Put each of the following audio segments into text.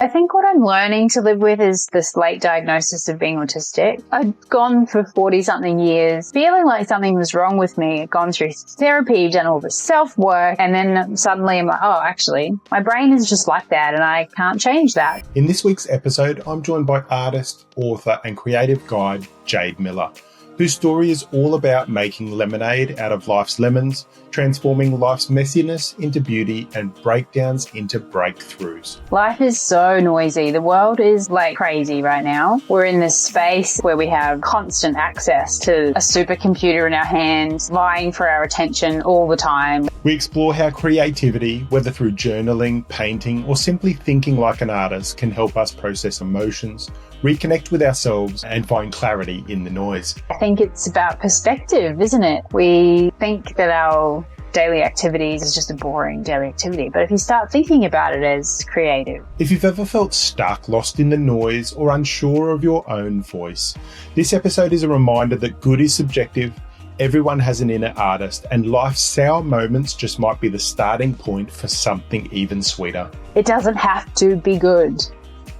I think what I'm learning to live with is this late diagnosis of being autistic. I'd gone for 40-something years feeling like something was wrong with me. I'd gone through therapy, done all the self-work, and then suddenly I'm like, oh, actually, my brain is just like that and I can't change that. In this week's episode, I'm joined by artist, author, and creative guide Jade Miller, whose story is all about making lemonade out of life's lemons, transforming life's messiness into beauty and breakdowns into breakthroughs. Life is so noisy. The world is like crazy right now. We're in this space where we have constant access to a supercomputer in our hands, vying for our attention all the time. We explore how creativity, whether through journaling, painting, or simply thinking like an artist, can help us process emotions, reconnect with ourselves, and find clarity in the noise. I think it's about perspective, isn't it? We think that our daily activities is just a boring daily activity, but if you start thinking about it as creative. If you've ever felt stuck, lost in the noise, or unsure of your own voice, this episode is a reminder that good is subjective. Everyone has an inner artist, and life's sour moments just might be the starting point for something even sweeter. It doesn't have to be good.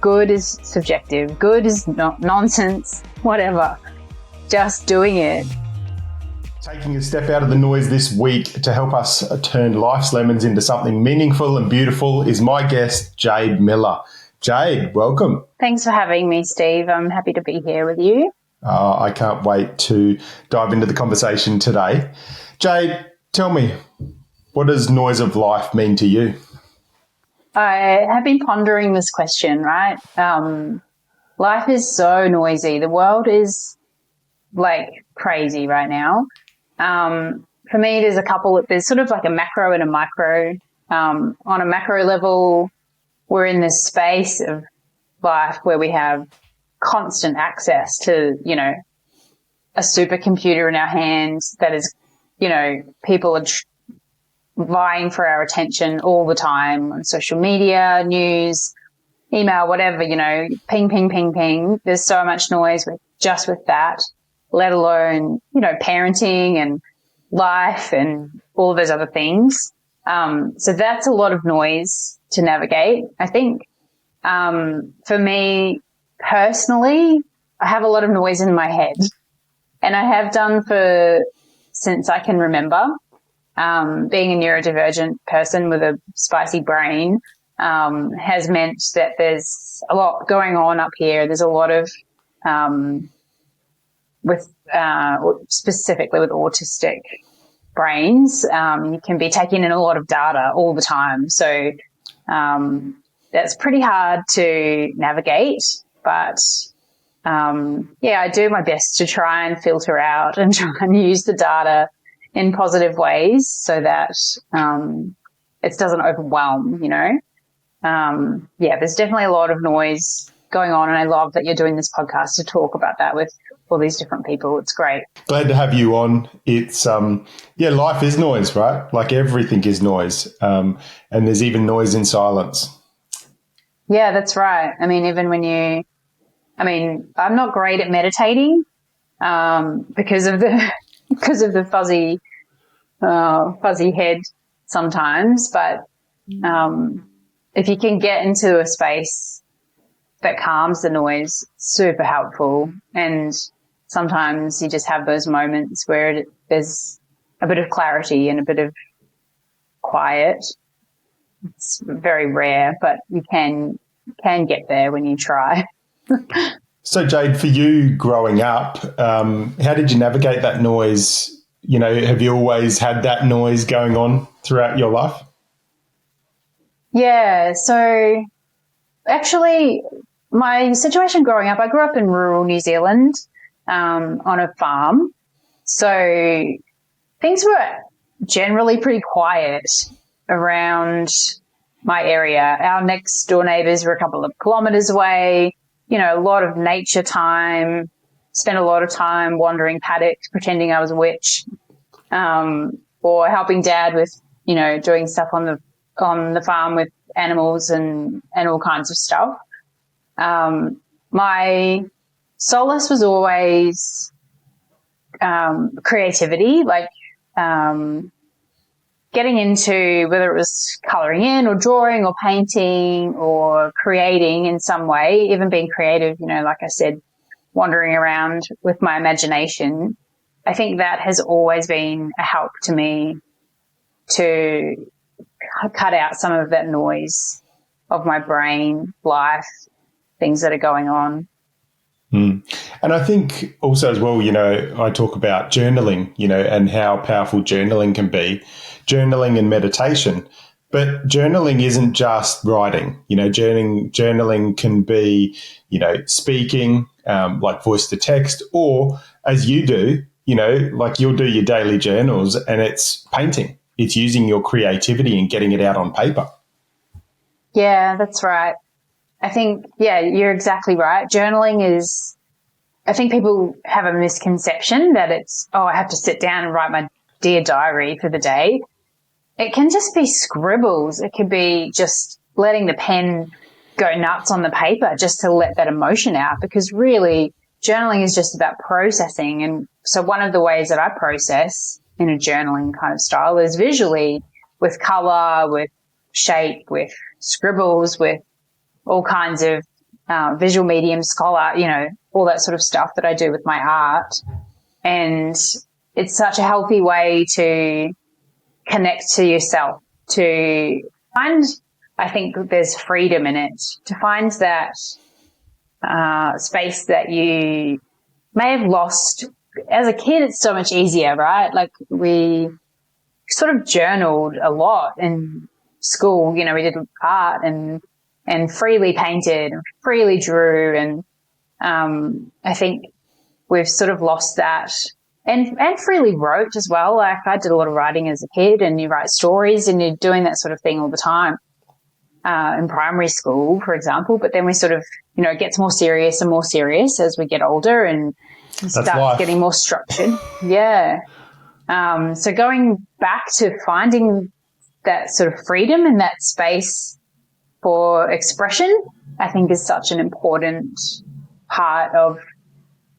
Good is subjective. Good is not nonsense, whatever. Just doing it. Taking a step out of the noise this week to help us turn life's lemons into something meaningful and beautiful is my guest, Jade Miller. Jade, welcome. Thanks for having me, Steve. I'm happy to be here with you. I can't wait to dive into the conversation today. Jade, tell me, what does noise of life mean to you? I have been pondering this question, right? Life is so noisy. The world is like crazy right now. For me, there's sort of like a macro and a micro. On a macro level, we're in this space of life where we have constant access to, a supercomputer in our hands that is, people are vying for our attention all the time on social media, news, email, whatever, ping, ping, ping, ping. There's so much noise with that, let alone, parenting and life and all of those other things. So that's a lot of noise to navigate. I think, for me personally, I have a lot of noise in my head, and I have done since I can remember. Being a neurodivergent person with a spicy brain has meant that there's a lot going on up here. There's a lot of, specifically with autistic brains, you can be taking in a lot of data all the time. So that's pretty hard to navigate, but I do my best to try and filter out and try and use the data in positive ways so that it doesn't overwhelm, there's definitely a lot of noise going on, and I love that you're doing this podcast to talk about that with all these different people. It's great. Glad to have you on. It's, life is noise, right? Like everything is noise, and there's even noise in silence. Yeah, that's right. I mean, I'm not great at meditating because of the fuzzy head sometimes, but if you can get into a space that calms the noise, super helpful. And sometimes you just have those moments where there's a bit of clarity and a bit of quiet. It's very rare, but you can get there when you try. So, Jade, for you growing up, how did you navigate that noise? Have you always had that noise going on throughout your life? Yeah, so actually my situation growing up, I grew up in rural New Zealand on a farm. So things were generally pretty quiet around my area. Our next door neighbours were a couple of kilometres away. A lot of nature time, spent a lot of time wandering paddocks, pretending I was a witch, or helping Dad with, doing stuff on the farm with animals and all kinds of stuff. My solace was always creativity. Like getting into whether it was colouring in or drawing or painting or creating in some way, even being creative, like I said, wandering around with my imagination, I think that has always been a help to me to cut out some of that noise of my brain, life, things that are going on. And I think also as well, I talk about journaling, and how powerful journaling can be, journaling and meditation. But journaling isn't just writing, journaling can be, speaking, like voice to text, or as you do, like you'll do your daily journals and it's painting. It's using your creativity and getting it out on paper. Yeah, that's right. I think, you're exactly right. Journaling is, I think people have a misconception that it's, I have to sit down and write my dear diary for the day. It can just be scribbles. It could be just letting the pen go nuts on the paper just to let that emotion out, because really journaling is just about processing. And so one of the ways that I process in a journaling kind of style is visually, with colour, with shape, with scribbles, with all kinds of visual mediums, scholar, all that sort of stuff that I do with my art. And it's such a healthy way to connect to yourself, to find, I think there's freedom in it, to find that space that you may have lost. As a kid, it's so much easier, right? Like we sort of journaled a lot in school. We did art and freely painted and freely drew. And I think we've sort of lost that, and freely wrote as well. Like I did a lot of writing as a kid, and you write stories and you're doing that sort of thing all the time in primary school, for example. But then we sort of, it gets more serious and more serious as we get older and starts getting more structured. Yeah. So going back to finding that sort of freedom and that space for expression, I think is such an important part of,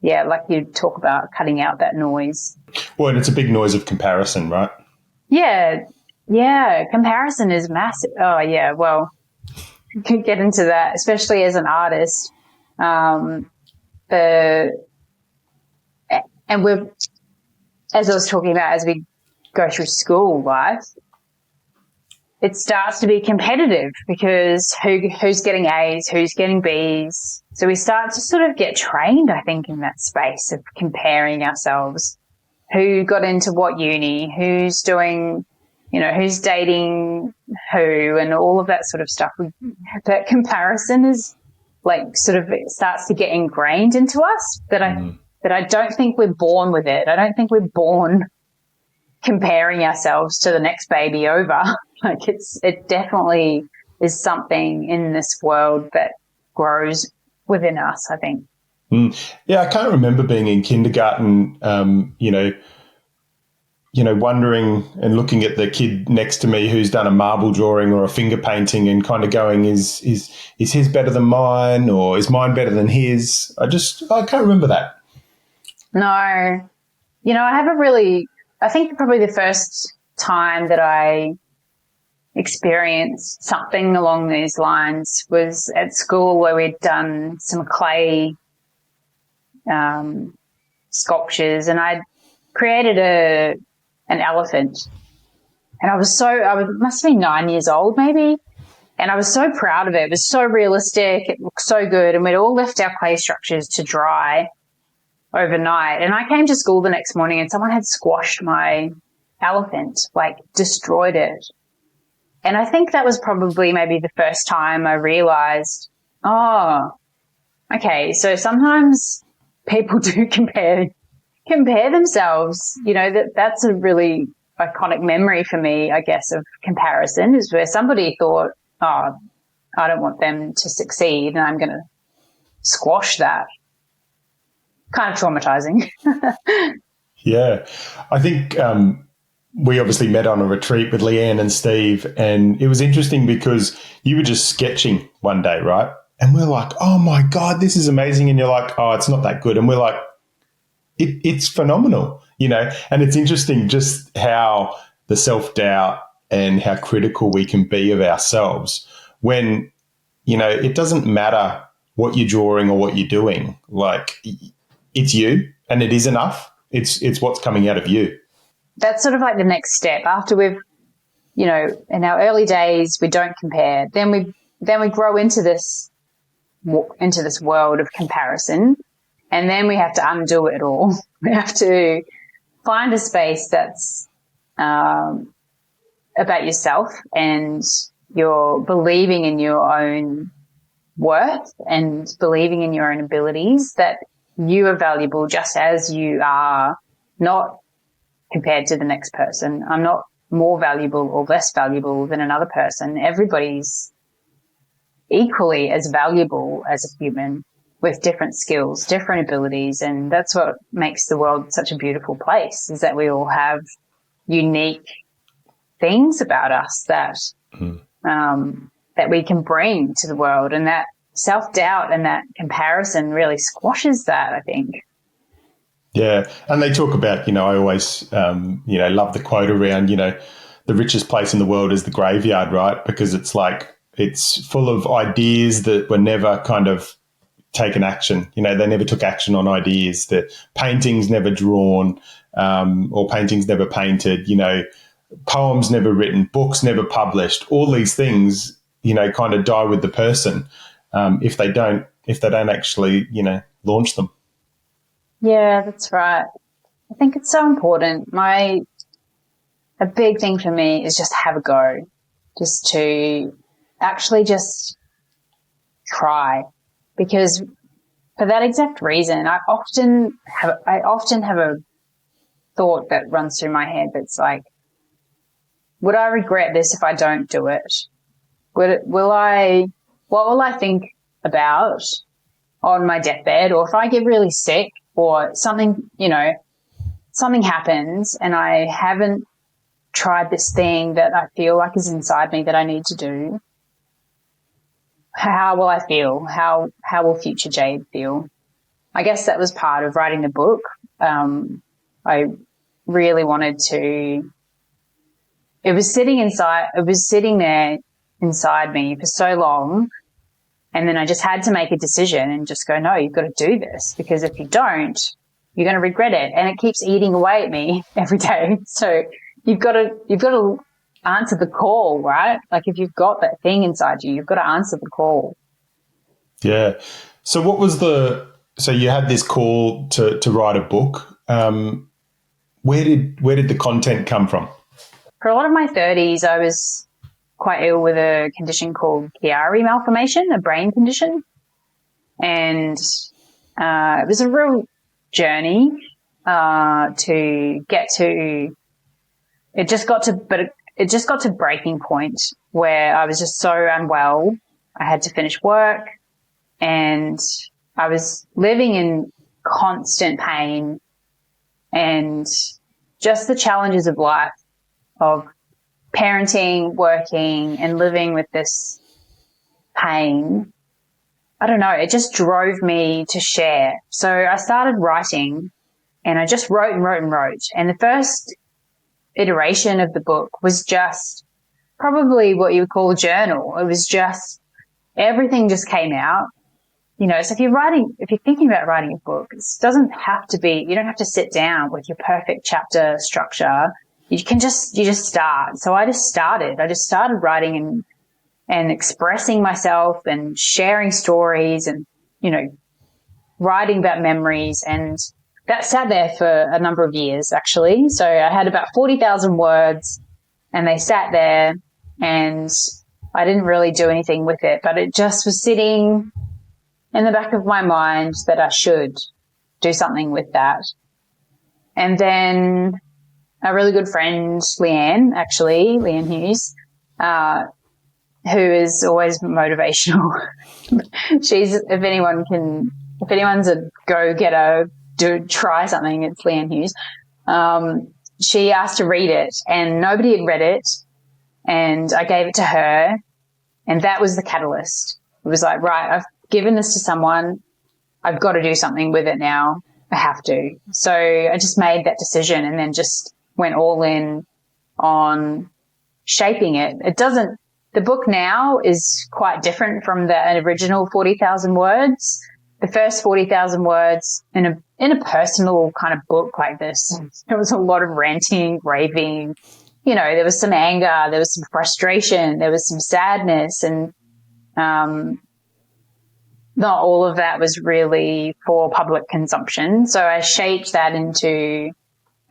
like you talk about, cutting out that noise. Well, and it's a big noise of comparison, right? Yeah. Comparison is massive. Oh, yeah. Well, you can get into that, especially as an artist. And we're, as I was talking about, as we go through school life, it starts to be competitive, because who's getting A's, who's getting B's. So we start to sort of get trained, I think, in that space of comparing ourselves. Who got into what uni, who's doing, who's dating who, and all of that sort of stuff. That comparison is like sort of, it starts to get ingrained into us, that I don't think we're born with it. I don't think we're born comparing ourselves to the next baby over. Like it definitely is something in this world that grows within us, I think. Yeah, I can't remember being in kindergarten, wondering and looking at the kid next to me who's done a marble drawing or a finger painting and kind of going, is his better than mine, or is mine better than his? I can't remember that. No, I think probably the first time that I experienced something along these lines was at school, where we'd done some clay sculptures, and I'd created an elephant, and I must have been 9 years old maybe, and I was so proud of it. It was so realistic, it looked so good, and we'd all left our clay structures to dry overnight, and I came to school the next morning and someone had squashed my elephant, like destroyed it. And I think that was probably maybe the first time I realized, okay, so sometimes people do compare themselves. That's a really iconic memory for me, I guess, of comparison, is where somebody thought, I don't want them to succeed and I'm going to squash that. Kind of traumatizing. Yeah. I think we obviously met on a retreat with Leanne and Steve, and it was interesting because you were just sketching one day, right? And we're like, oh my God, this is amazing. And you're like, oh, it's not that good. And we're like, it's phenomenal, and it's interesting just how the self-doubt and how critical we can be of ourselves when, it doesn't matter what you're drawing or what you're doing. Like, it's you and it is enough. It's what's coming out of you. That's sort of like the next step. After we've, in our early days, we don't compare. Then we grow into this world of comparison, and then we have to undo it all. We have to find a space that's about yourself, and you're believing in your own worth and believing in your own abilities, that you are valuable just as you are, not compared to the next person. I'm not more valuable or less valuable than another person. Everybody's equally as valuable as a human with different skills, different abilities, and that's what makes the world such a beautiful place, is that we all have unique things about us that that we can bring to the world, and that self-doubt and that comparison really squashes that, I think. Yeah, and they talk about, I always, love the quote around, the richest place in the world is the graveyard, right? Because it's like, it's full of ideas that were never kind of taken action. They never took action on ideas. The paintings never drawn, or paintings never painted, poems never written, books never published. All these things, kind of die with the person if they don't actually, launch them. Yeah, that's right. I think it's so important. A big thing for me is just have a go, just to actually just try, because for that exact reason, I often have a thought that runs through my head that's like, would I regret this if I don't do it? What will I think about on my deathbed, or if I get really sick or something, something happens and I haven't tried this thing that I feel like is inside me that I need to do? How will I feel? How will future Jade feel? I guess that was part of writing the book. I really wanted to. It was sitting there inside me for so long, and then I just had to make a decision and just go, no, you've got to do this, because if you don't, you're going to regret it, and it keeps eating away at me every day. So you've got to answer the call, right? Like, if you've got that thing inside you, you've got to answer the call. Yeah. So so you had this call to write a book. Where did the content come from? For a lot of my 30s, I was quite ill with a condition called Chiari malformation, a brain condition. And it was a real journey to get to. It just got to breaking point where I was just so unwell. I had to finish work, and I was living in constant pain, and just the challenges of life, of parenting, working, and living with this pain. I don't know, it just drove me to share. So I started writing, and I just wrote and wrote and wrote. And the first iteration of the book was just probably what you would call a journal. It was just, everything just came out. So if you're thinking about writing a book, it doesn't have to be, you don't have to sit down with your perfect chapter structure. You just start. So I just started writing and expressing myself and sharing stories and, writing about memories. And that sat there for a number of years, actually. So I had about 40,000 words, and they sat there, and I didn't really do anything with it, but it just was sitting in the back of my mind that I should do something with that. And then a really good friend, Leanne Hughes, who is always motivational. If anyone's a go-getter, try something, it's Leanne Hughes. She asked to read it, and nobody had read it, and I gave it to her, and that was the catalyst. It was like, right, I've given this to someone, I've got to do something with it now. I have to. So I just made that decision, and then just went all in on shaping it. The book now is quite different from the original 40,000 words. The first 40,000 words in a personal kind of book like this, there was a lot of ranting, raving. You know, there was some anger, there was some frustration, there was some sadness, and not all of that was really for public consumption. So I shaped that into,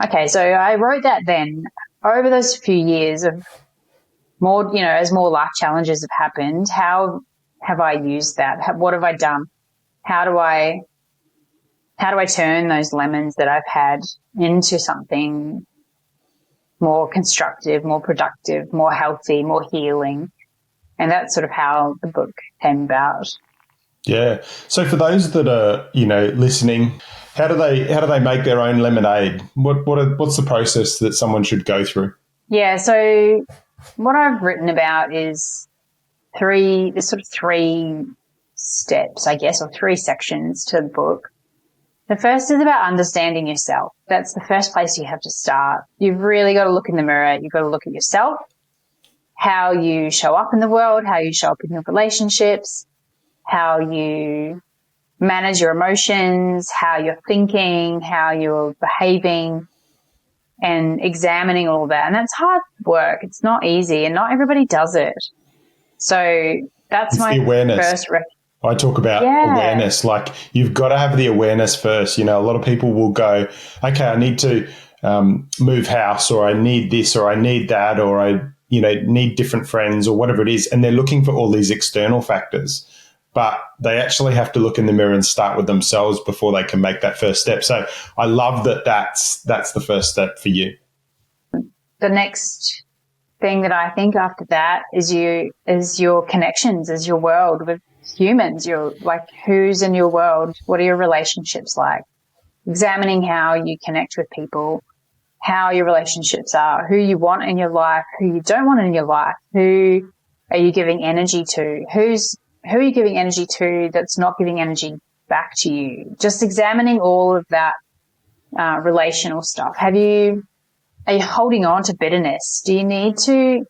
okay, so I wrote that then over those few years of more, you know, as more life challenges have happened, how have I used that? What have I done? How do I turn those lemons that I've had into something more constructive, more productive, more healthy, more healing? And that's sort of how the book came about. Yeah. So for those that are, you know, listening, how do they make their own lemonade? What's the process that someone should go through? Yeah. So what I've written about is three steps, I guess, or three sections to the book. The first is about understanding yourself. That's the first place you have to start. You've really got to look in the mirror. You've got to look at yourself, how you show up in the world, how you show up in your relationships, how you manage your emotions, how you're thinking, how you're behaving, and examining all that. And that's hard work. It's not easy, and not everybody does it. So that's It's my the awareness. first I talk about awareness. Like, you've got to have the awareness first. You know, a lot of people will go, okay, I need to move house, or I need this, or I need that, or I, you know, need different friends, or whatever it is. And they're looking for all these external factors, but they actually have to look in the mirror and start with themselves before they can make that first step. So I love that that's the first step for you. The next thing that I think after that is your connections, is your world with humans. You're like, who's in your world? What are your relationships like? Examining how you connect with people, how your relationships are, who you want in your life, who you don't want in your life, who are you giving energy to, who are you giving energy to that's not giving energy back to you. Just examining all of that relational stuff. Are you holding on to bitterness? Do you need to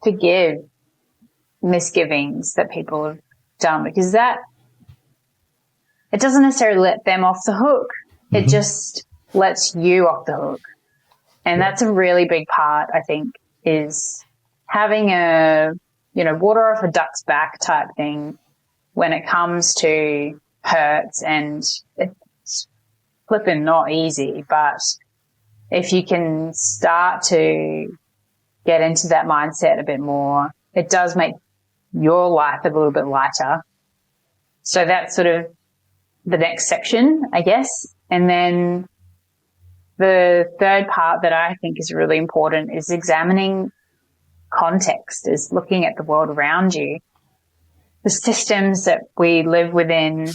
forgive misgivings that people have done? Because that, it doesn't necessarily let them off the hook. Mm-hmm. It just lets you off the hook. And that's a really big part, I think, is having a, you know, water off a duck's back type thing when it comes to hurts. And it's flipping not easy, but if you can start to get into that mindset a bit more, it does make your life a little bit lighter. So that's sort of the next section, I guess. And then the third part that I think is really important is examining context, is looking at the world around you, the systems that we live within,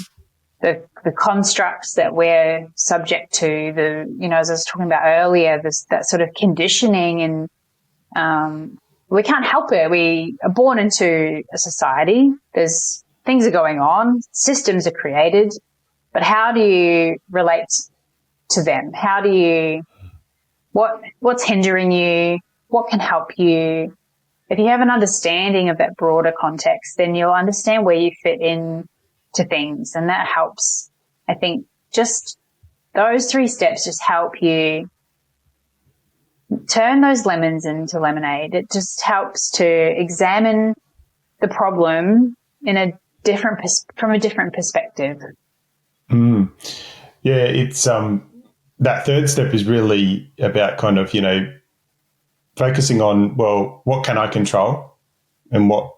the constructs that we're subject to, you know, as I was talking about earlier, that sort of conditioning, and we can't help it. We are born into a society. There's things are going on, systems are created, but how do you relate to them? How do you, what's hindering you? What can help you? If you have an understanding of that broader context, then you'll understand where you fit in to things. And that helps. I think just those three steps just help you turn those lemons into lemonade. It just helps to examine the problem from a different perspective. Yeah, it's that third step is really about kind of, you know, focusing on, well, what can I control and what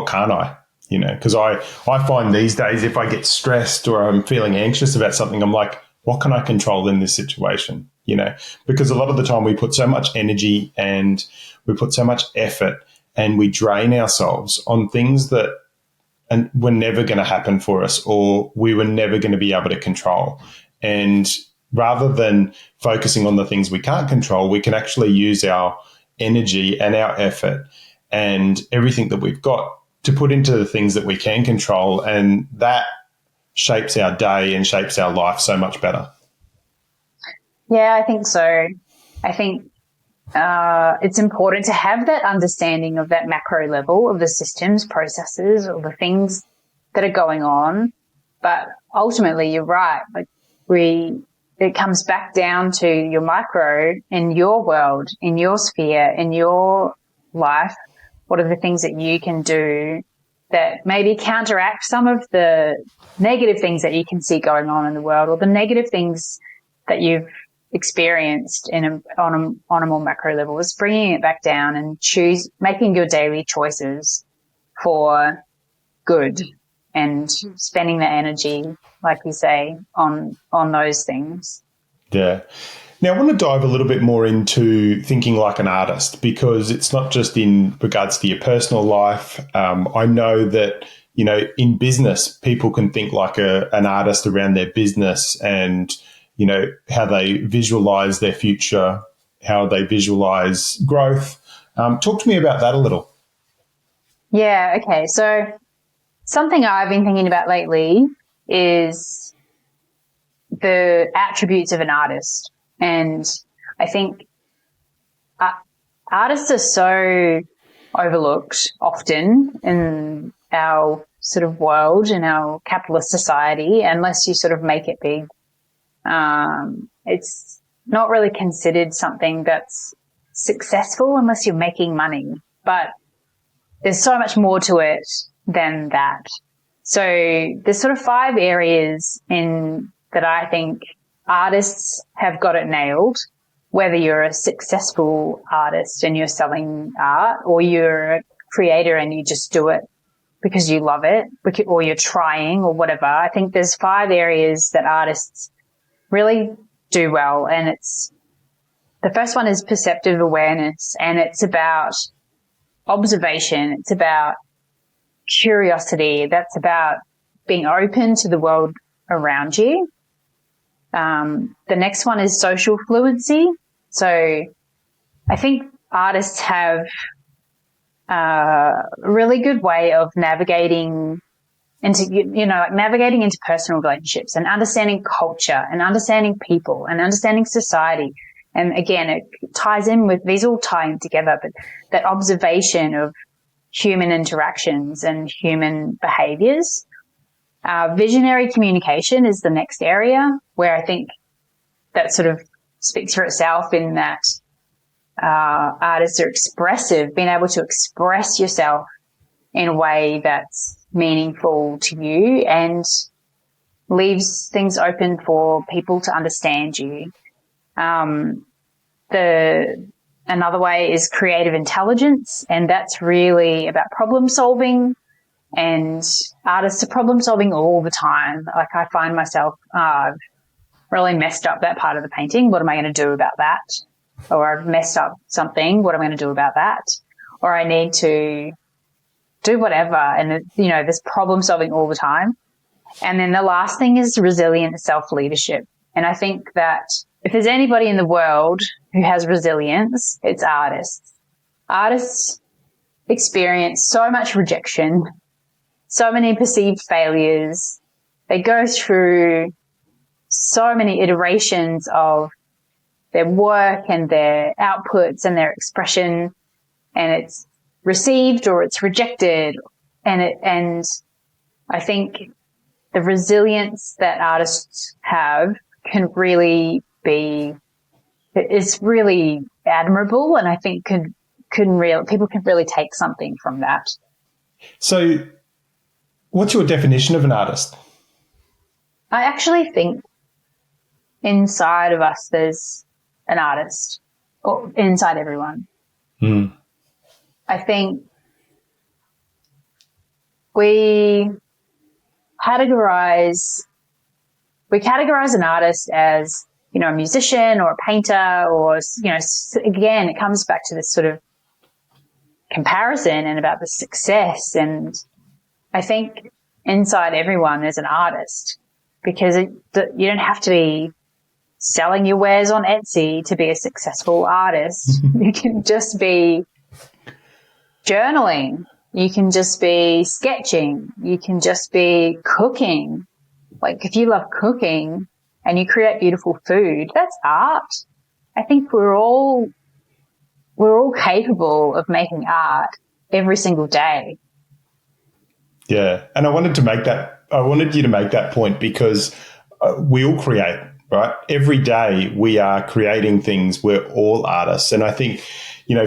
can't I? You know, because I find these days, if I get stressed or I'm feeling anxious about something, I'm like, what can I control in this situation? You know, because a lot of the time we put so much energy and we put so much effort and we drain ourselves on things that and were never going to happen for us, or we were never going to be able to control. And rather than focusing on the things we can't control, we can actually use our energy and our effort and everything that we've got to put into the things that we can control, and that shapes our day and shapes our life so much better. Yeah, I think so. I think it's important to have that understanding of that macro level of the systems, processes, or the things that are going on. But ultimately, you're right. Like it comes back down to your micro in your world, in your sphere, in your life. What are the things that you can do that maybe counteract some of the negative things that you can see going on in the world, or the negative things that you've experienced on a more macro level? Is bringing it back down and making your daily choices for good and spending the energy, like you say, on those things. Yeah. Now, I want to dive a little bit more into thinking like an artist, because it's not just in regards to your personal life. I know that, in business, people can think like an artist around their business and, how they visualize their future, how they visualize growth. Talk to me about that a little. Yeah, okay. So something I've been thinking about lately is the attributes of an artist. And I think artists are so overlooked often in our sort of world, in our capitalist society, unless you sort of make it big. It's not really considered something that's successful unless you're making money. But there's so much more to it than that. So there's sort of 5 areas that I think artists have got it nailed, whether you're a successful artist and you're selling art, or you're a creator and you just do it because you love it, or you're trying, or whatever. I think there's 5 areas that artists really do well. And the first one is perceptive awareness, and it's about observation. It's about curiosity. That's about being open to the world around you. The next one is social fluency. So I think artists have a really good way of navigating into personal relationships and understanding culture and understanding people and understanding society. And again, it ties in with, these all tie in together, but that observation of human interactions and human behaviors. Visionary communication is the next area, where I think that sort of speaks for itself, in that artists are expressive, being able to express yourself in a way that's meaningful to you and leaves things open for people to understand you. Another way is creative intelligence, and that's really about problem solving. And artists are problem solving all the time. Like, I find myself really messed up that part of the painting. What am I going to do about that? Or I've messed up something. What am I going to do about that? Or I need to do whatever. And, there's problem solving all the time. And then the last thing is resilient self-leadership. And I think that if there's anybody in the world who has resilience, it's artists. Artists experience so much rejection, so many perceived failures. They go through so many iterations of their work and their outputs and their expression, and it's received or it's rejected. And I think the resilience that artists have can really is really admirable, and I think people can really take something from that. So what's your definition of an artist? I actually think inside of us there's an artist, or inside everyone. I think we categorize an artist as, a musician or a painter, or, again, it comes back to this sort of comparison and about the success. And I think inside everyone there's an artist, because you don't have to be selling your wares on Etsy to be a successful artist. You can just be journaling. You can just be sketching. You can just be cooking. Like, if you love cooking and you create beautiful food, that's art. I think we're all we're all capable of making art every single day. Yeah. And I wanted you to make that point because we all create, right? Every day we are creating things. We're all artists. And I think,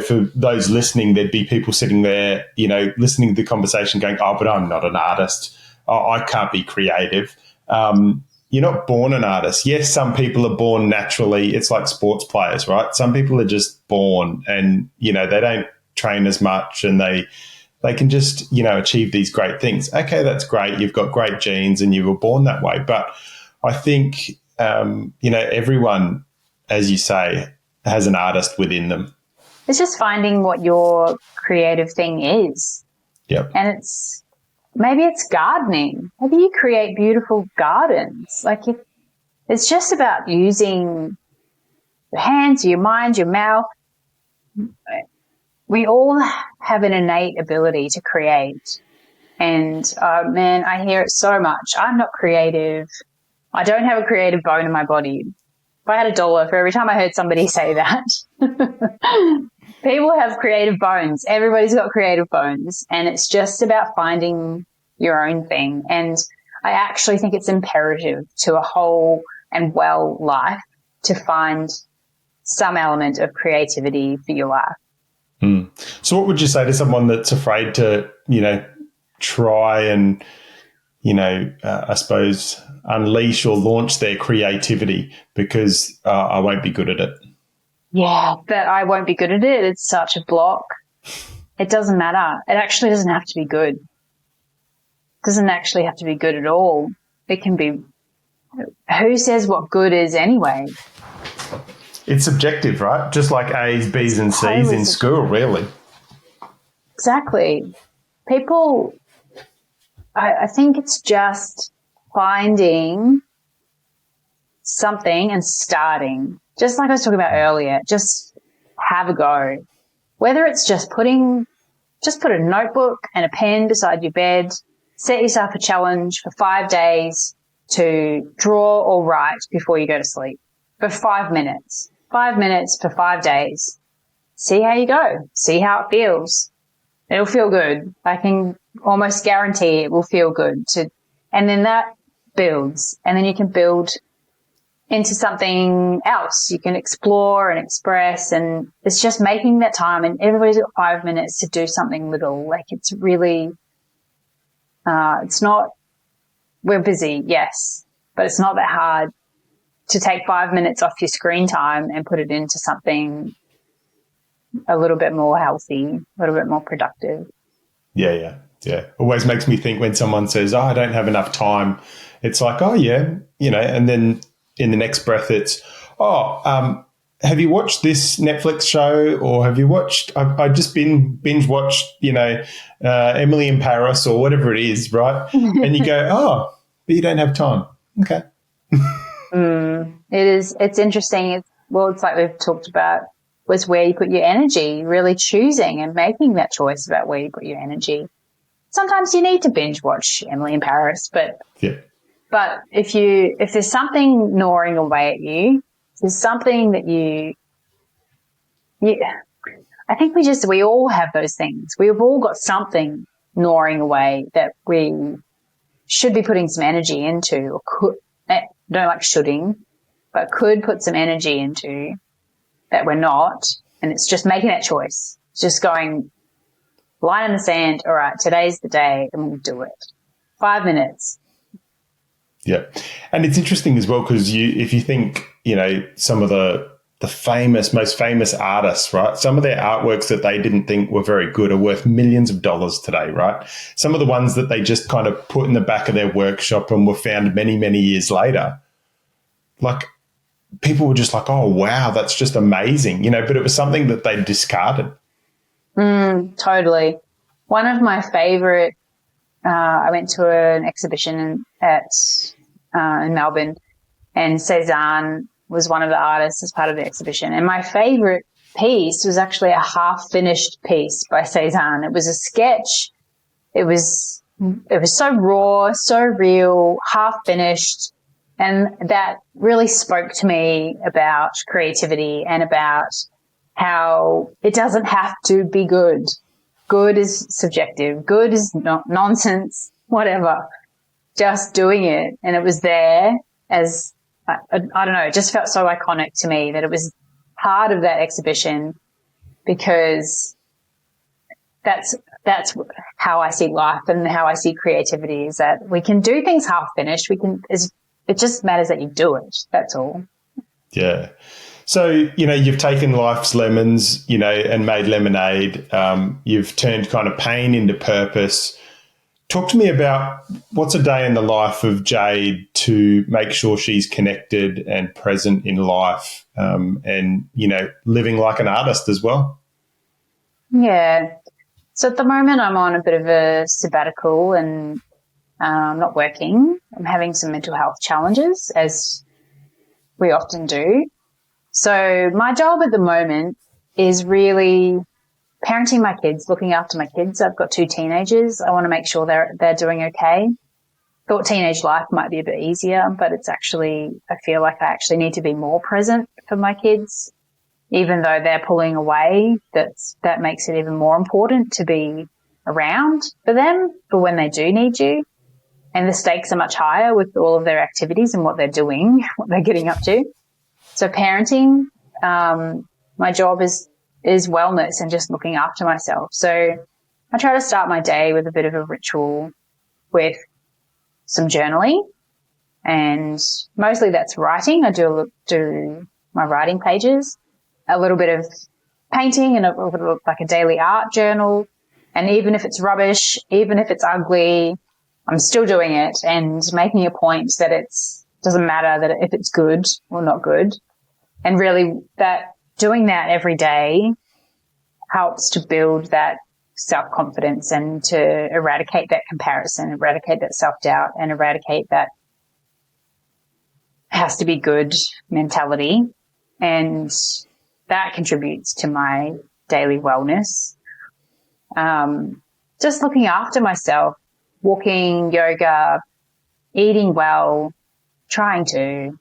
for those listening, there'd be people sitting there, listening to the conversation going, oh, but I'm not an artist. Oh, I can't be creative. You're not born an artist. Yes, some people are born naturally. It's like sports players, right? Some people are just born and, they don't train as much and they can just, achieve these great things. Okay, that's great. You've got great genes and you were born that way. But I think, everyone, as you say, has an artist within them. It's just finding what your creative thing is. Yep. And maybe it's gardening. Maybe you create beautiful gardens. Like it's just about using your hands, your mind, your mouth. We all have an innate ability to create. And, man, I hear it so much. I'm not creative. I don't have a creative bone in my body. If I had $1 for every time I heard somebody say that. People have creative bones. Everybody's got creative bones. And it's just about finding your own thing. And I actually think it's imperative to a whole and well life to find some element of creativity for your life. So what would you say to someone that's afraid to, try and, I suppose, unleash or launch their creativity because I won't be good at it? Yeah, but I won't be good at it. It's such a block. It doesn't matter. It actually doesn't have to be good. It doesn't actually have to be good at all. It can be, who says what good is anyway? It's subjective, right? Just like A's, B's and C's in school, really. Exactly. People, I think it's just finding something and starting. Just like I was talking about earlier, just have a go. Whether it's just put a notebook and a pen beside your bed, set yourself a challenge for 5 days to draw or write before you go to sleep for 5 minutes. 5 minutes for 5 days. See how you go. See how it feels. It'll feel good. I can almost guarantee it will feel good. And then that builds. And then you can build into something else. You can explore and express. And it's just making that time. And everybody's got 5 minutes to do something little. Like it's really, it's not, we're busy, yes, but it's not that hard to take 5 minutes off your screen time and put it into something a little bit more healthy, a little bit more productive. Yeah. Always makes me think when someone says, oh, I don't have enough time. It's like, oh, yeah, and then in the next breath it's, have you watched this Netflix show or have you watched, I've just binge watched, Emily in Paris or whatever it is, right? And you go, oh, but you don't have time. Okay. It's interesting. It's like we've talked about, was where you put your energy, really choosing and making that choice about where you put your energy. Sometimes you need to binge watch Emily in Paris, but if there's something gnawing away at you, if there's something that I think we all have those things. We've all got something gnawing away that we should be putting some energy into, or could, don't like shoulding, but could put some energy into that we're not. And it's just making that choice. It's just going line in the sand. All right, today's the day and we'll do it. 5 minutes. Yeah. And it's interesting as well because if you think, some of the most famous artists, right? Some of their artworks that they didn't think were very good are worth millions of dollars today, right? Some of the ones that they just kind of put in the back of their workshop and were found many, many years later, like people were just like, oh, wow, that's just amazing, but it was something that they discarded. Totally. One of my favorite, I went to an exhibition in Melbourne, and Cezanne was one of the artists as part of the exhibition. And my favorite piece was actually a half-finished piece by Cezanne. It was a sketch. It was so raw, so real, half-finished. And that really spoke to me about creativity and about how it doesn't have to be good. Good is subjective. Good is not nonsense, whatever. Just doing it. And it was there as, I don't know, it just felt so iconic to me that it was part of that exhibition, because that's how I see life and how I see creativity, is that we can do things half finished. It just matters that you do it. That's all. Yeah. So, you've taken life's lemons, and made lemonade. You've turned kind of pain into purpose. Talk to me about what's a day in the life of Jade to make sure she's connected and present in life, and, living like an artist as well. Yeah. So at the moment I'm on a bit of a sabbatical and I'm not working. I'm having some mental health challenges, as we often do. So my job at the moment is really parenting my kids, looking after my kids. I've got 2 teenagers. I want to make sure they're doing okay. Thought teenage life might be a bit easier, but it's actually, I feel like I actually need to be more present for my kids, even though they're pulling away. That makes it even more important to be around for them for when they do need you. And the stakes are much higher with all of their activities and what they're doing, what they're getting up to. So parenting, my job is wellness and just looking after myself. So I try to start my day with a bit of a ritual with some journaling, and mostly that's writing. I do my writing pages, a little bit of painting, and like a daily art journal. And even if it's rubbish, even if it's ugly, I'm still doing it and making a point that doesn't matter that if it's good or not good. And really that doing that every day helps to build that self-confidence and to eradicate that comparison, eradicate that self-doubt, and eradicate that has to be good mentality. And that contributes to my daily wellness. Just looking after myself, walking, yoga, eating well, trying to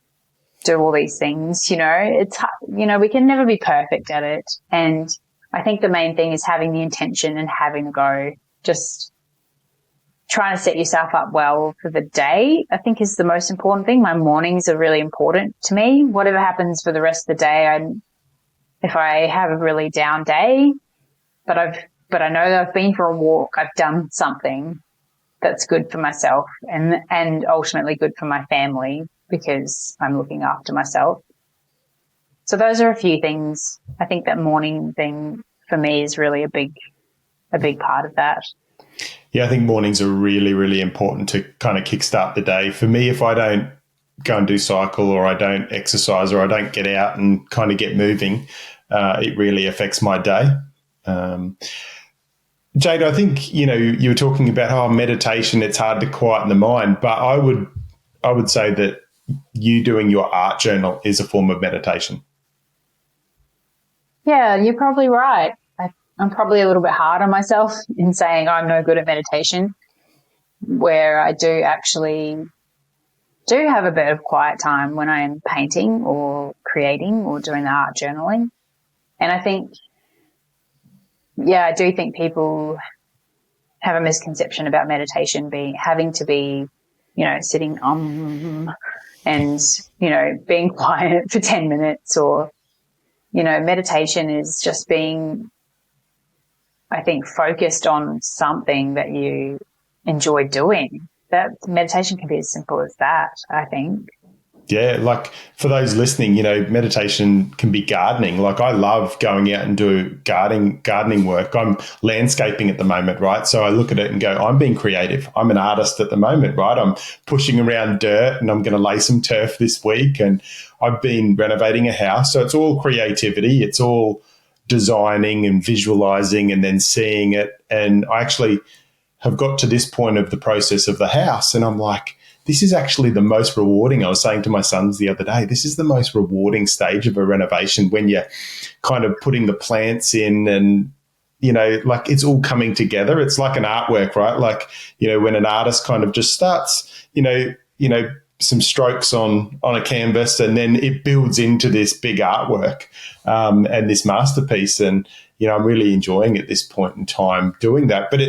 do all these things, it's, we can never be perfect at it. And I think the main thing is having the intention and having a go. Just trying to set yourself up well for the day, I think, is the most important thing. My mornings are really important to me. Whatever happens for the rest of the day, if I have a really down day, but I know that I've been for a walk, I've done something that's good for myself and ultimately good for my family, because I'm looking after myself. So those are a few things. I think that morning thing for me is really a big part of that. Yeah, I think mornings are really, really important to kind of kickstart the day. For me, if I don't go and do cycle, or I don't exercise, or I don't get out and kind of get moving, it really affects my day. Jade, I think, you were talking about meditation, it's hard to quieten the mind, but I would say that you doing your art journal is a form of meditation. Yeah, you're probably right. I'm probably a little bit hard on myself in saying I'm no good at meditation, where I do have a bit of quiet time when I'm painting or creating or doing the art journaling. And I think, I do think people have a misconception about meditation having to be, sitting and, being quiet for 10 minutes, or, meditation is just being, I think, focused on something that you enjoy doing. That meditation can be as simple as that, I think. Yeah, like for those listening, meditation can be gardening. Like I love going out and do gardening work. I'm landscaping at the moment, right? So I look at it and go, I'm being creative. I'm an artist at the moment, right? I'm pushing around dirt and I'm going to lay some turf this week, and I've been renovating a house. So it's all creativity. It's all designing and visualizing and then seeing it. And I actually have got to this point of the process of the house, and I'm like, this is actually the most rewarding. I was saying to my sons the other day, this is the most rewarding stage of a renovation, when you're kind of putting the plants in and, like it's all coming together. It's like an artwork, right? Like, when an artist kind of just starts, some strokes on a canvas, and then it builds into this big artwork and this masterpiece. And, I'm really enjoying at this point in time doing that. But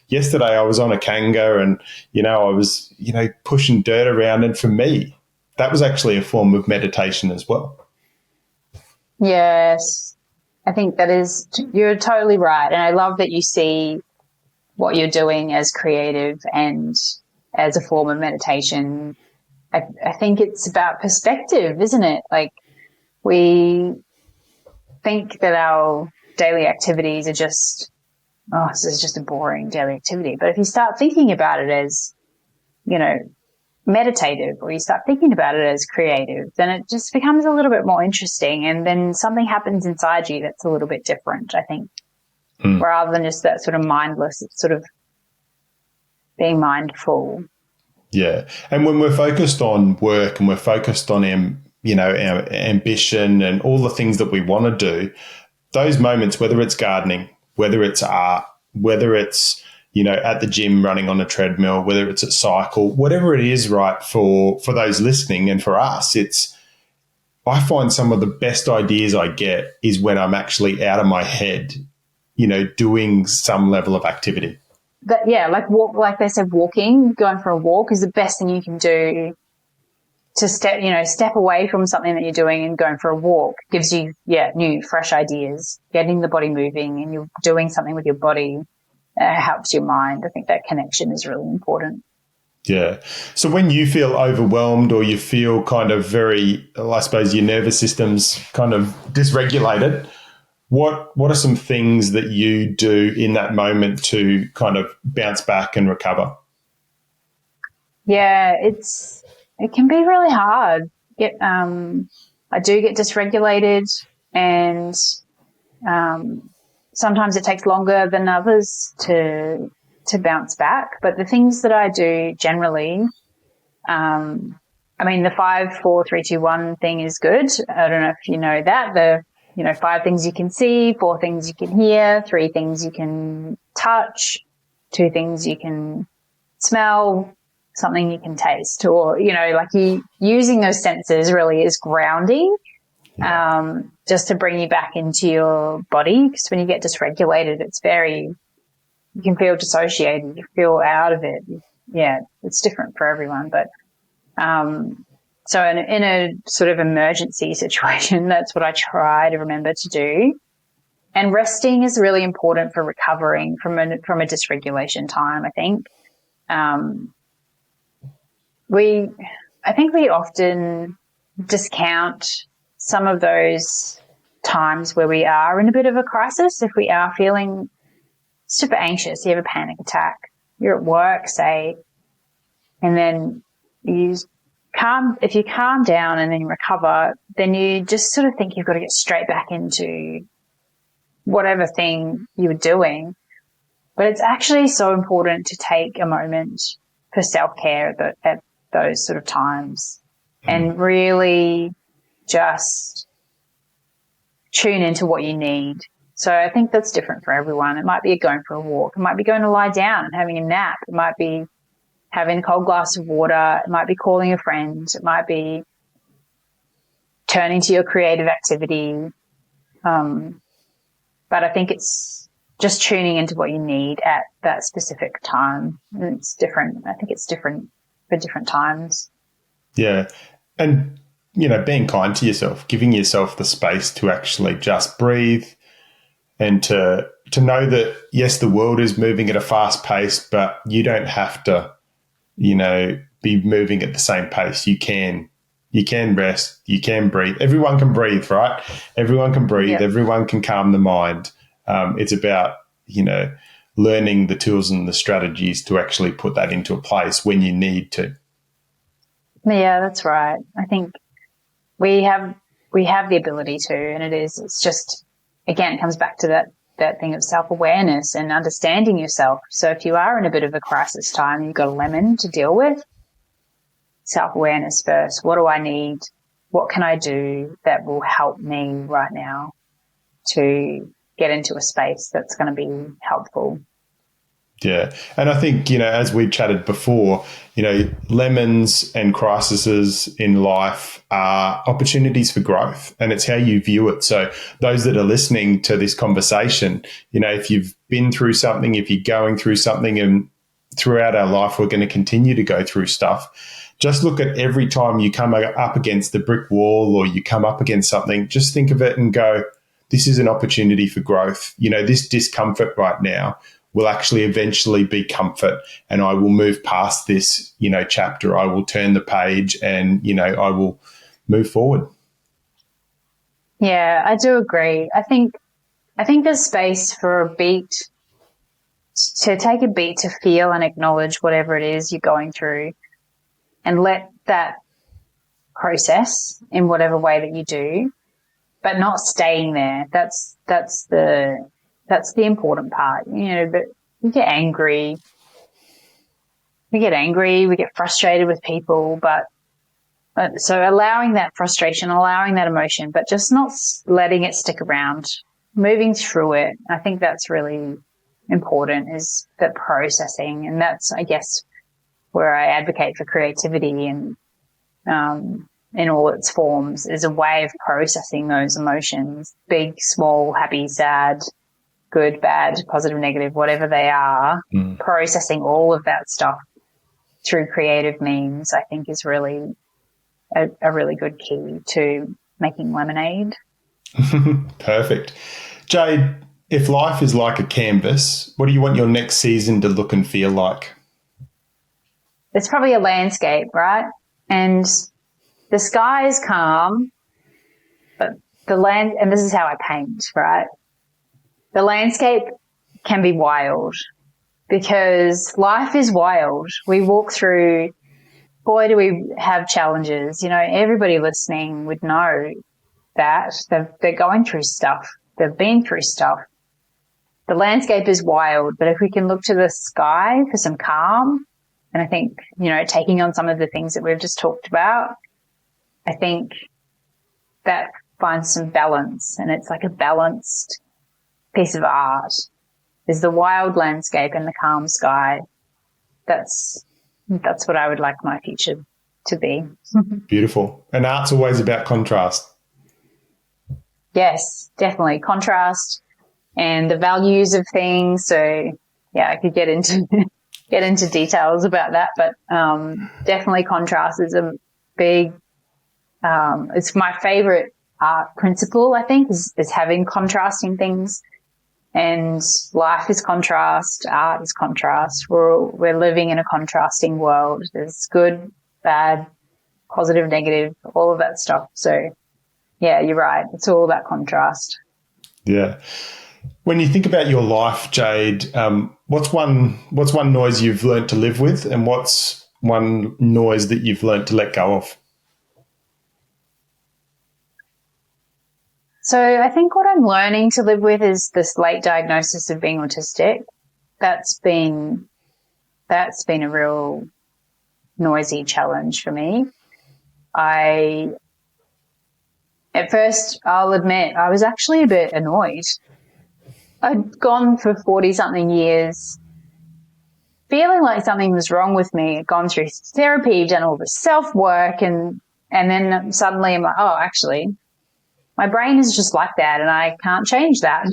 yesterday I was on a kanga and, I was, pushing dirt around. And for me, that was actually a form of meditation as well. Yes, I think you're totally right. And I love that you see what you're doing as creative and as a form of meditation. I think it's about perspective, isn't it? Like, we think that our daily activities are just, this is just a boring daily activity. But if you start thinking about it as, meditative, or you start thinking about it as creative, then it just becomes a little bit more interesting. And then something happens inside you that's a little bit different, I think, rather than just that sort of mindless, it's sort of being mindful. Yeah. And when we're focused on work and we're focused on, our ambition and all the things that we want to do, those moments, whether it's gardening, whether it's art, whether it's, at the gym running on a treadmill, whether it's at cycle, whatever it is, right, for those listening and for us, I find some of the best ideas I get is when I'm actually out of my head, doing some level of activity. But yeah, like they said, going for a walk is the best thing you can do to step away from something that you're doing, and going for a walk gives you, new, fresh ideas, getting the body moving, and you're doing something with your body helps your mind. I think that connection is really important. Yeah. So when you feel overwhelmed or you feel kind of I suppose your nervous system's kind of dysregulated, what are some things that you do in that moment to kind of bounce back and recover? Yeah, it can be really hard. I do get dysregulated, and sometimes it takes longer than others to bounce back. But the things that I do generally, the 5, 4, 3, 2, 1 thing is good. I don't know if you know that. 5 things you can see, 4 things you can hear, 3 things you can touch, 2 things you can smell, something you can taste, or, using those senses really is grounding, just to bring you back into your body. Because when you get dysregulated, you can feel dissociated, you feel out of it. Yeah, it's different for everyone. But, so in a sort of emergency situation, that's what I try to remember to do. And resting is really important for recovering from a dysregulation time, I think. I think we often discount some of those times where we are in a bit of a crisis. If we are feeling super anxious, you have a panic attack, you're at work, say, and then if you calm down and then you recover, then you just sort of think you've got to get straight back into whatever thing you were doing. But it's actually so important to take a moment for self-care at those sort of times, and really just tune into what you need. So I think that's different for everyone. It might be going for a walk. It might be going to lie down and having a nap. It might be having a cold glass of water. It might be calling a friend. It might be turning to your creative activity. But I think it's just tuning into what you need at that specific time. And it's different. I think it's different for different times. Yeah. And, being kind to yourself, giving yourself the space to actually just breathe, and to know that, yes, the world is moving at a fast pace, but you don't have to, be moving at the same pace. You can rest, you can breathe. Everyone can breathe, right? Everyone can breathe. Yep. Everyone can calm the mind. It's about, learning the tools and the strategies to actually put that into a place when you need to. Yeah, that's right. I think we have the ability to, and it's just, again, it comes back to that thing of self-awareness and understanding yourself. So if you are in a bit of a crisis time, you've got a lemon to deal with, self-awareness first. What do I need? What can I do that will help me right now to get into a space that's going to be helpful? Yeah. And I think, as we chatted before, lemons and crises in life are opportunities for growth, and it's how you view it. So those that are listening to this conversation, if you've been through something, if you're going through something, and throughout our life, we're going to continue to go through stuff. Just look at every time you come up against the brick wall or you come up against something, just think of it and go, this is an opportunity for growth. This discomfort right now will actually eventually be comfort, and I will move past this, chapter. I will turn the page and, I will move forward. Yeah, I do agree. I think there's space for a beat, to take a beat to feel and acknowledge whatever it is you're going through and let that process in whatever way that you do, but not staying there. That's the important part, but we get angry, we get frustrated with people, but so allowing that frustration, allowing that emotion, but just not letting it stick around, moving through it. I think that's really important, is that processing. And that's, I guess, where I advocate for creativity and in all its forms, is a way of processing those emotions, big, small, happy, sad, good, bad, positive, negative, whatever they are. Processing all of that stuff through creative means, I think, is really a really good key to making lemonade. Perfect. Jade, if life is like a canvas, what do you want your next season to look and feel like? It's probably a landscape, right? And the sky is calm, but and this is how I paint, right? The landscape can be wild, because life is wild. We walk through, boy, do we have challenges. Everybody listening would know that they're going through stuff. They've been through stuff. The landscape is wild, but if we can look to the sky for some calm, and I think, taking on some of the things that we've just talked about, I think that finds some balance, and it's like a balanced piece of art. Is the wild landscape and the calm sky. That's what I would like my future to be. Beautiful. And art's always about contrast. Yes, definitely. Contrast and the values of things. So yeah, I could get into details about that, but definitely contrast is a big, it's my favorite art principle, I think, is having contrasting things. And life is contrast, art is contrast. We're living in a contrasting world. There's good, bad, positive, negative, all of that stuff. So yeah, you're right. It's all about contrast. Yeah. When you think about your life, Jade, what's one noise you've learnt to live with, and what's one noise that you've learnt to let go of? So I think what I'm learning to live with is this late diagnosis of being autistic. That's been a real noisy challenge for me. At first, I'll admit, I was actually a bit annoyed. I'd gone for 40-something years feeling like something was wrong with me. I'd gone through therapy, done all the self-work, and then suddenly I'm like, oh, actually, my brain is just like that, and I can't change that.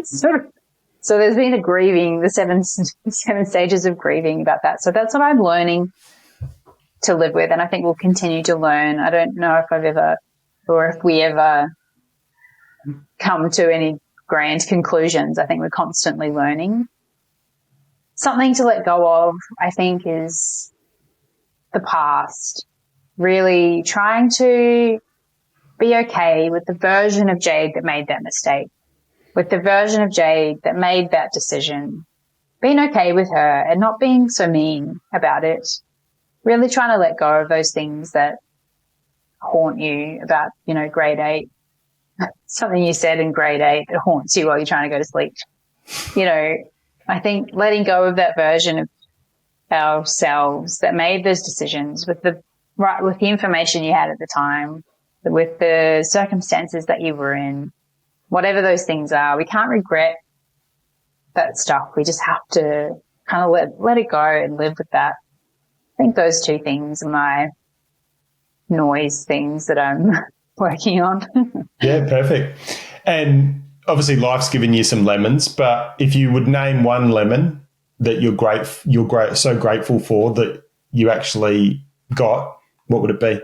So there's been a grieving, the seven stages of grieving about that. So that's what I'm learning to live with, and I think we'll continue to learn. I don't know if we ever come to any grand conclusions. I think we're constantly learning. Something to let go of, I think, is the past. Really trying to be okay with the version of Jade that made that mistake, with the version of Jade that made that decision, being okay with her and not being so mean about it. Really trying to let go of those things that haunt you about, grade 8. Something you said in grade 8 that haunts you while you're trying to go to sleep. I think letting go of that version of ourselves that made those decisions with the information you had at the time, with the circumstances that you were in, whatever those things are, we can't regret that stuff. We just have to kind of let it go and live with that. I think those two things are my noise things that I'm working on. Yeah, perfect. And obviously life's given you some lemons, but if you would name one lemon that you're so grateful for that you actually got, what would it be?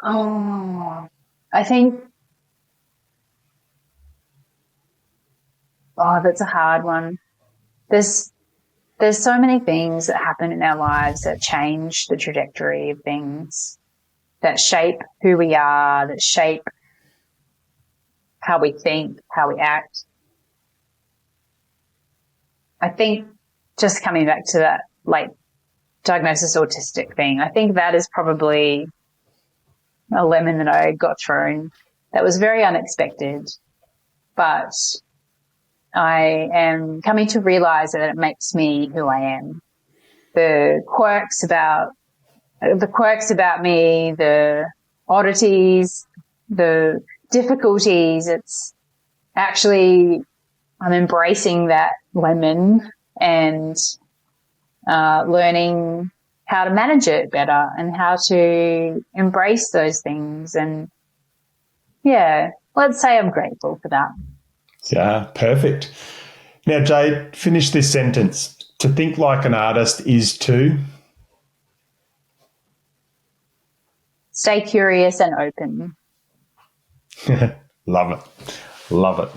Oh, I think, that's a hard one. There's so many things that happen in our lives that change the trajectory of things, that shape who we are, that shape how we think, how we act. I think just coming back to that, like, diagnosis autistic thing, I think that is probably a lemon that I got thrown that was very unexpected, but I am coming to realize that it makes me who I am. The quirks about me, the oddities, the difficulties, it's actually, I'm embracing that lemon and learning how to manage it better and how to embrace those things. And yeah, let's say I'm grateful for that. Yeah, perfect. Now, Jade, finish this sentence. To think like an artist is to... Stay curious and open. Love it. Love it.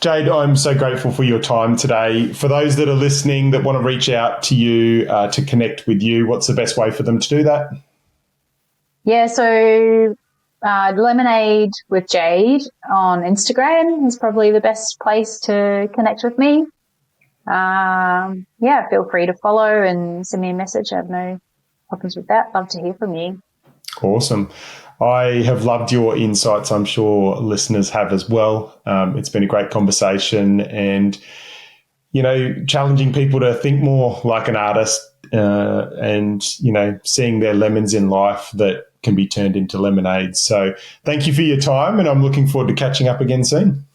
Jade, I'm so grateful for your time today. For those that are listening that want to reach out to you, to connect with you, what's the best way for them to do that? Yeah, so Lemonade with Jade on Instagram is probably the best place to connect with me. Yeah, feel free to follow and send me a message. I have no problems with that. Love to hear from you. Awesome. I have loved your insights. I'm sure listeners have as well. It's been a great conversation and, challenging people to think more like an artist and, seeing their lemons in life that can be turned into lemonades. So thank you for your time and I'm looking forward to catching up again soon.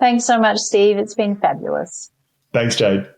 Thanks so much, Steve. It's been fabulous. Thanks, Jade.